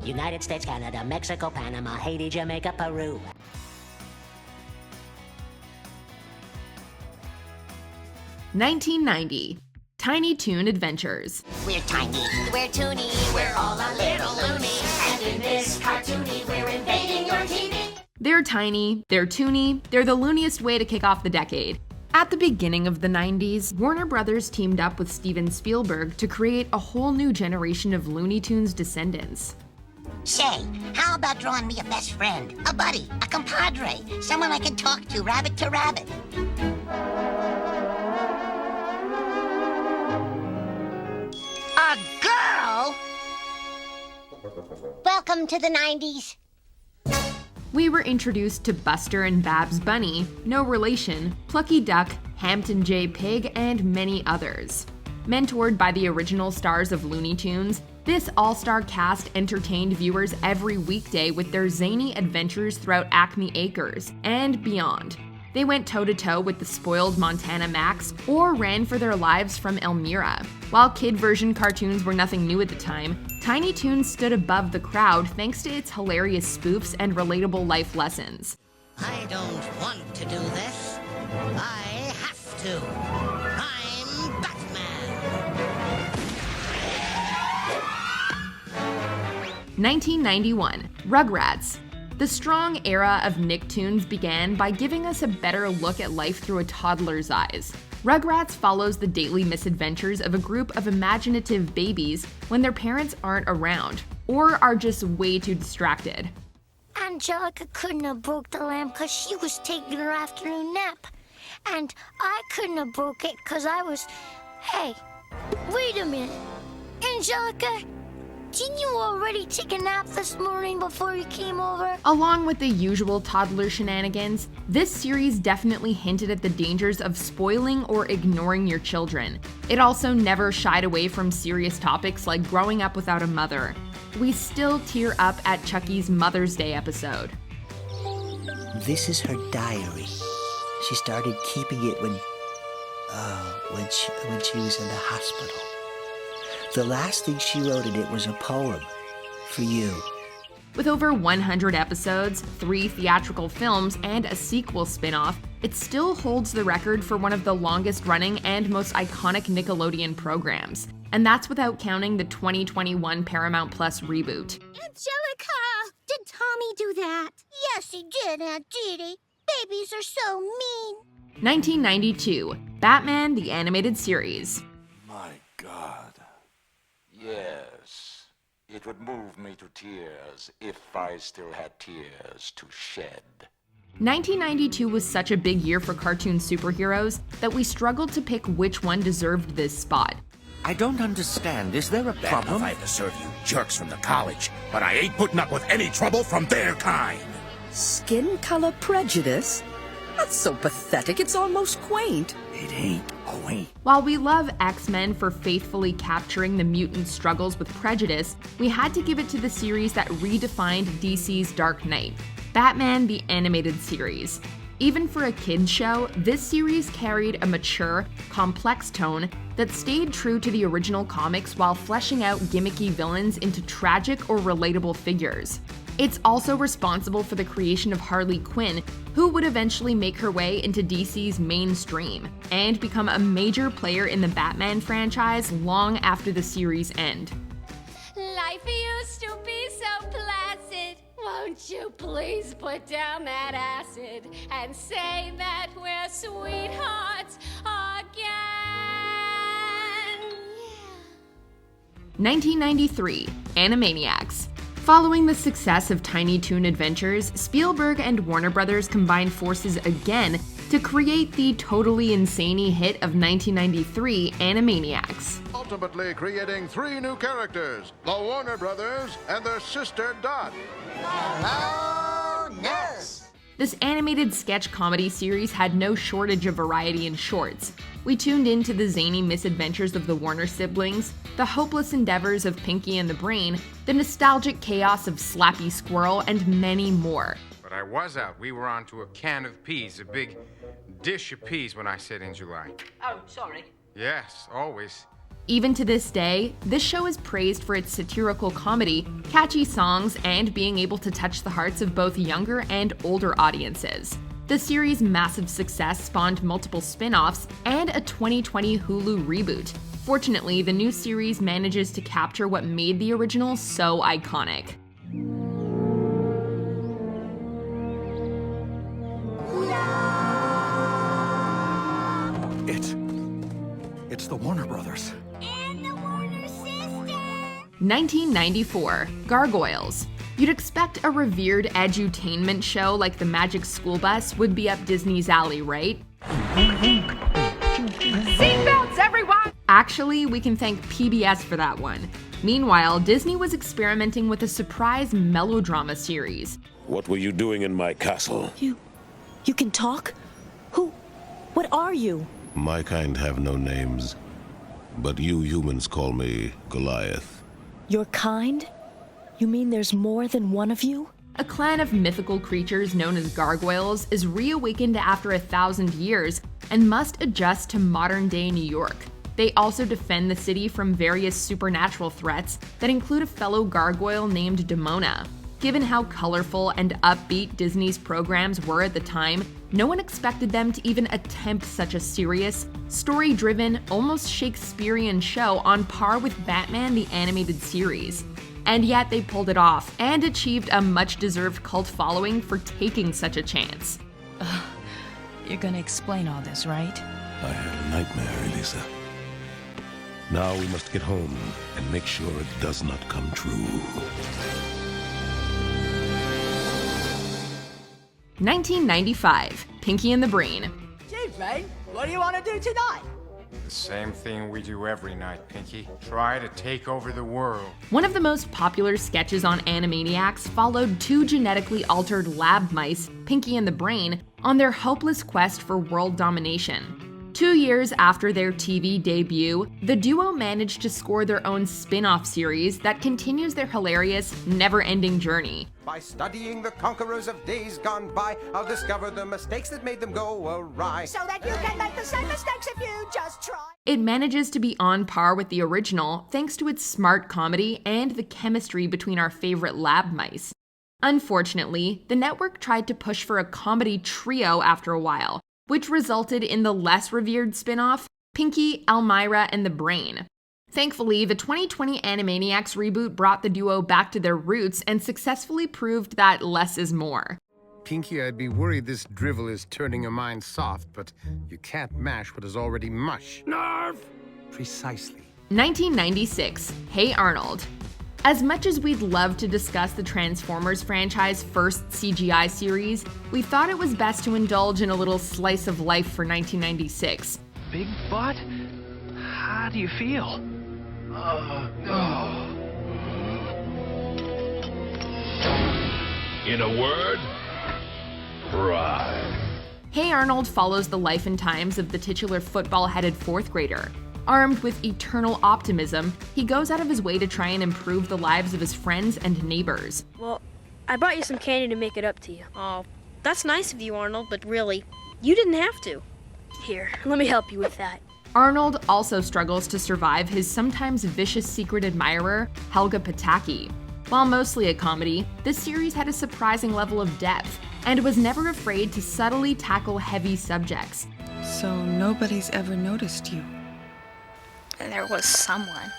United States, Canada, Mexico, Panama, Haiti, Jamaica, Peru. (1990) Tiny Toon Adventures. We're tiny, we're toony, we're all a little loony, and in this cartoony, we're invading your TV. They're tiny, they're toony, they're the looniest way to kick off the decade. At the beginning of the 90s, Warner Brothers teamed up with Steven Spielberg to create a whole new generation of Looney Tunes descendants. Say, how about drawing me a best friend, a buddy, a compadre, someone I can talk to rabbit to rabbit? A girl? Welcome to the 90s. We were introduced to Buster and Babs Bunny, No Relation, Plucky Duck, Hampton J. Pig, and many others. Mentored by the original stars of Looney Tunes, this all-star cast entertained viewers every weekday with their zany adventures throughout Acme Acres and beyond. They went toe-to-toe with the spoiled Montana Max or ran for their lives from Elmira. While kid version cartoons were nothing new at the time, Tiny Toons stood above the crowd thanks to its hilarious spoofs and relatable life lessons. I don't want to do this. I have to. I'm Batman. 1991, Rugrats. The strong era of Nicktoons began by giving us a better look at life through a toddler's eyes. Rugrats follows the daily misadventures of a group of imaginative babies when their parents aren't around, or are just way too distracted. Angelica couldn't have broke the lamp because she was taking her afternoon nap. And I couldn't have broke it because I was... Hey, wait a minute. Angelica, didn't you already take a nap this morning before you came over? Along with the usual toddler shenanigans, this series definitely hinted at the dangers of spoiling or ignoring your children. It also never shied away from serious topics like growing up without a mother. We still tear up at Chucky's Mother's Day episode. This is her diary. She started keeping it when she was in the hospital. The last thing she wrote in it was a poem for you. With over 100 episodes, 3 theatrical films, and a sequel spin-off, it still holds the record for one of the longest-running and most iconic Nickelodeon programs. And that's without counting the 2021 Paramount Plus reboot. Angelica! Did Tommy do that? Yes, he did, Aunt Dee. Babies are so mean. 1992, Batman the Animated Series. My God. Yes. It would move me to tears if I still had tears to shed. 1992 was such a big year for cartoon superheroes that we struggled to pick which one deserved this spot. I don't understand. Is there a problem? If I have to serve you jerks from the college, but I ain't putting up with any trouble from their kind. Skin color prejudice? That's so pathetic, it's almost quaint. It ain't quaint. While we love X-Men for faithfully capturing the mutant struggles with prejudice, we had to give it to the series that redefined DC's Dark Knight, Batman the Animated Series. Even for a kid's show, this series carried a mature, complex tone that stayed true to the original comics while fleshing out gimmicky villains into tragic or relatable figures. It's also responsible for the creation of Harley Quinn, who would eventually make her way into DC's mainstream and become a major player in the Batman franchise long after the series' end. Life used to be so placid. Won't you please put down that acid and say that we're sweethearts again? 1993, Animaniacs. Following the success of Tiny Toon Adventures, Spielberg and Warner Brothers combined forces again to create the totally insane hit of 1993, Animaniacs. Ultimately creating 3 new characters, the Warner Brothers and their sister Dot. Hello, nurse. This animated sketch comedy series had no shortage of variety in shorts. We tuned into the zany misadventures of the Warner siblings, the hopeless endeavors of Pinky and the Brain, the nostalgic chaos of Slappy Squirrel, and many more. But I was out. We were on to a can of peas, a big dish of peas when I said in July. Oh, sorry. Yes, always. Even to this day, this show is praised for its satirical comedy, catchy songs, and being able to touch the hearts of both younger and older audiences. The series' massive success spawned multiple spin-offs and a 2020 Hulu reboot. Fortunately, the new series manages to capture what made the original so iconic. It's the Warner Brothers. And the Warner sister! 1994, Gargoyles. You'd expect a revered edutainment show like the Magic School Bus would be up Disney's alley, right? Seatbelts, everyone! Actually, we can thank PBS for that one. Meanwhile, Disney was experimenting with a surprise melodrama series. What were you doing in my castle? You can talk? What are you? My kind have no names, but you humans call me Goliath. Your kind? You mean there's more than one of you? A clan of mythical creatures known as gargoyles is reawakened after 1,000 years and must adjust to modern-day New York. They also defend the city from various supernatural threats that include a fellow gargoyle named Demona. Given how colorful and upbeat Disney's programs were at the time, no one expected them to even attempt such a serious, story-driven, almost Shakespearean show on par with Batman the Animated Series. And yet they pulled it off and achieved a much-deserved cult following for taking such a chance. You're gonna explain all this, right? I had a nightmare, Elisa. Now we must get home and make sure it does not come true. 1995, Pinky and the Brain. Gee, Brain, what do you want to do tonight? The same thing we do every night, Pinky. Try to take over the world. One of the most popular sketches on Animaniacs followed two genetically altered lab mice, Pinky and the Brain, on their hopeless quest for world domination. 2 years after their TV debut, the duo managed to score their own spin-off series that continues their hilarious, never-ending journey. By studying the conquerors of days gone by, I'll discover the mistakes that made them go awry. So that you can make the same mistakes if you just try. It manages to be on par with the original thanks to its smart comedy and the chemistry between our favorite lab mice. Unfortunately, the network tried to push for a comedy trio after a while, which resulted in the less revered spin-off, Pinky, Elmira, and the Brain. Thankfully, the 2020 Animaniacs reboot brought the duo back to their roots and successfully proved that less is more. Pinky, I'd be worried this drivel is turning your mind soft, but you can't mash what is already mush. Nerf! Precisely. 1996, Hey Arnold. As much as we'd love to discuss the Transformers franchise first CGI series, we thought it was best to indulge in a little slice of life for 1996. Big butt? How do you feel? In a word, pride. Hey Arnold follows the life and times of the titular football-headed fourth grader. Armed with eternal optimism, he goes out of his way to try and improve the lives of his friends and neighbors. Well, I brought you some candy to make it up to you. Oh, that's nice of you, Arnold, but really, you didn't have to. Here, let me help you with that. Arnold also struggles to survive his sometimes vicious secret admirer, Helga Pataki. While mostly a comedy, this series had a surprising level of depth, and was never afraid to subtly tackle heavy subjects. So nobody's ever noticed you? There was someone.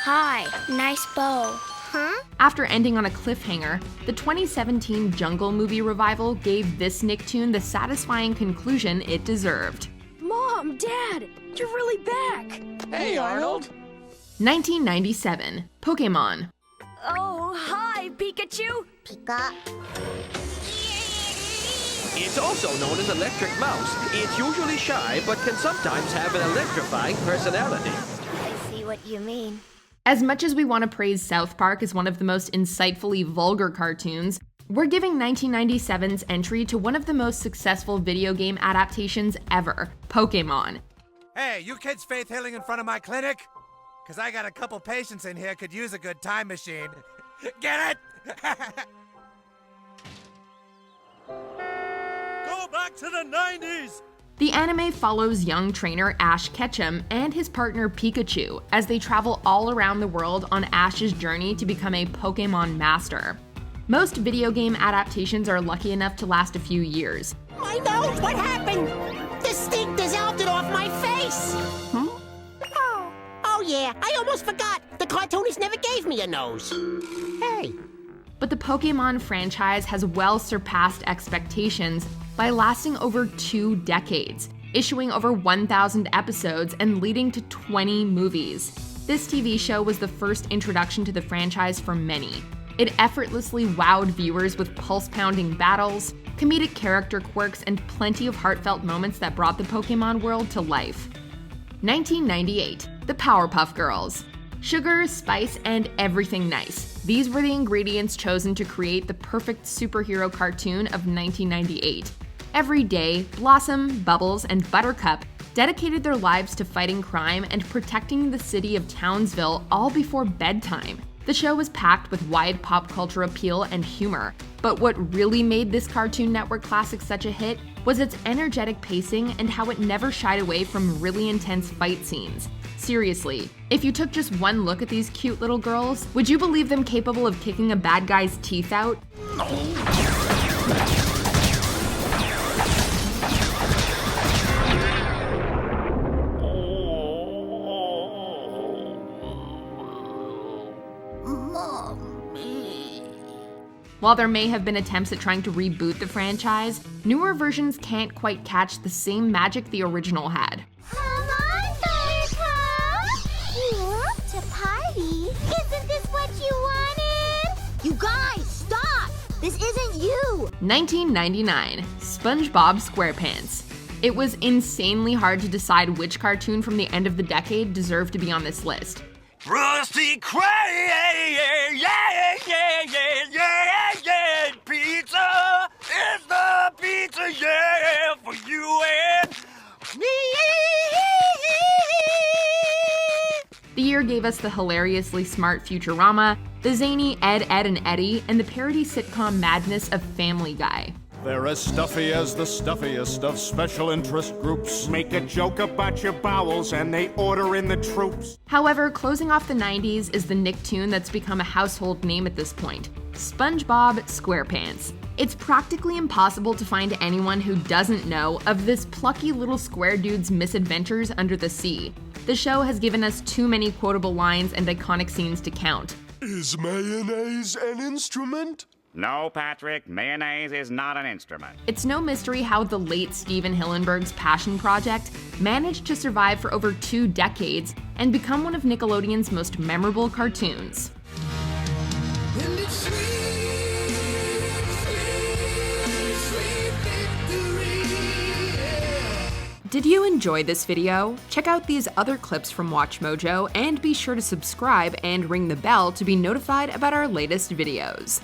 Hi, nice bow. Huh? After ending on a cliffhanger, the 2017 Jungle movie revival gave this Nicktoon the satisfying conclusion it deserved. Mom, Dad, you're really back. Hey, Arnold. 1997, Pokémon. Oh, hi, Pikachu. Pika. It's also known as electric mouse. It's usually shy, but can sometimes have an electrifying personality. I see what you mean. As much as we want to praise South Park as one of the most insightfully vulgar cartoons, we're giving 1997's entry to one of the most successful video game adaptations ever, Pokémon. Hey, you kids faith healing in front of my clinic? Because I got a couple patients in here could use a good time machine. Get it? Go back to the 90s! The anime follows young trainer Ash Ketchum and his partner Pikachu as they travel all around the world on Ash's journey to become a Pokémon master. Most video game adaptations are lucky enough to last a few years. My nose, what happened? The stink dissolved it off my face! Oh yeah, I almost forgot. The cartoonist never gave me a nose. Hey. But the Pokémon franchise has well surpassed expectations by lasting over 2 decades, issuing over 1,000 episodes and leading to 20 movies. This TV show was the first introduction to the franchise for many. It effortlessly wowed viewers with pulse-pounding battles, comedic character quirks, and plenty of heartfelt moments that brought the Pokémon world to life. 1998, the Powerpuff Girls. Sugar, spice, and everything nice. These were the ingredients chosen to create the perfect superhero cartoon of 1998. Every day, Blossom, Bubbles, and Buttercup dedicated their lives to fighting crime and protecting the city of Townsville all before bedtime. The show was packed with wide pop culture appeal and humor, but what really made this Cartoon Network classic such a hit was its energetic pacing and how it never shied away from really intense fight scenes. Seriously, if you took just one look at these cute little girls, would you believe them capable of kicking a bad guy's teeth out? While there may have been attempts at trying to reboot the franchise, newer versions can't quite catch the same magic the original had. Come on, Buttercup! You love to party. Isn't this what you wanted? You guys, stop! This isn't you! 1999, SpongeBob SquarePants. It was insanely hard to decide which cartoon from the end of the decade deserved to be on this list. Rusty Cray, pizza is the pizza, yeah, for you and me. The year gave us the hilariously smart Futurama, the zany Ed, Edd and Eddy, and the parody sitcom madness of Family Guy. They're as stuffy as the stuffiest of special interest groups. Make a joke about your bowels and they order in the troops. However, closing off the 90s is the Nicktoon that's become a household name at this point, SpongeBob SquarePants. It's practically impossible to find anyone who doesn't know of this plucky little square dude's misadventures under the sea. The show has given us too many quotable lines and iconic scenes to count. Is mayonnaise an instrument? No, Patrick, mayonnaise is not an instrument. It's no mystery how the late Steven Hillenburg's passion project managed to survive for over 2 decades and become one of Nickelodeon's most memorable cartoons. Did you enjoy this video? Check out these other clips from WatchMojo and be sure to subscribe and ring the bell to be notified about our latest videos.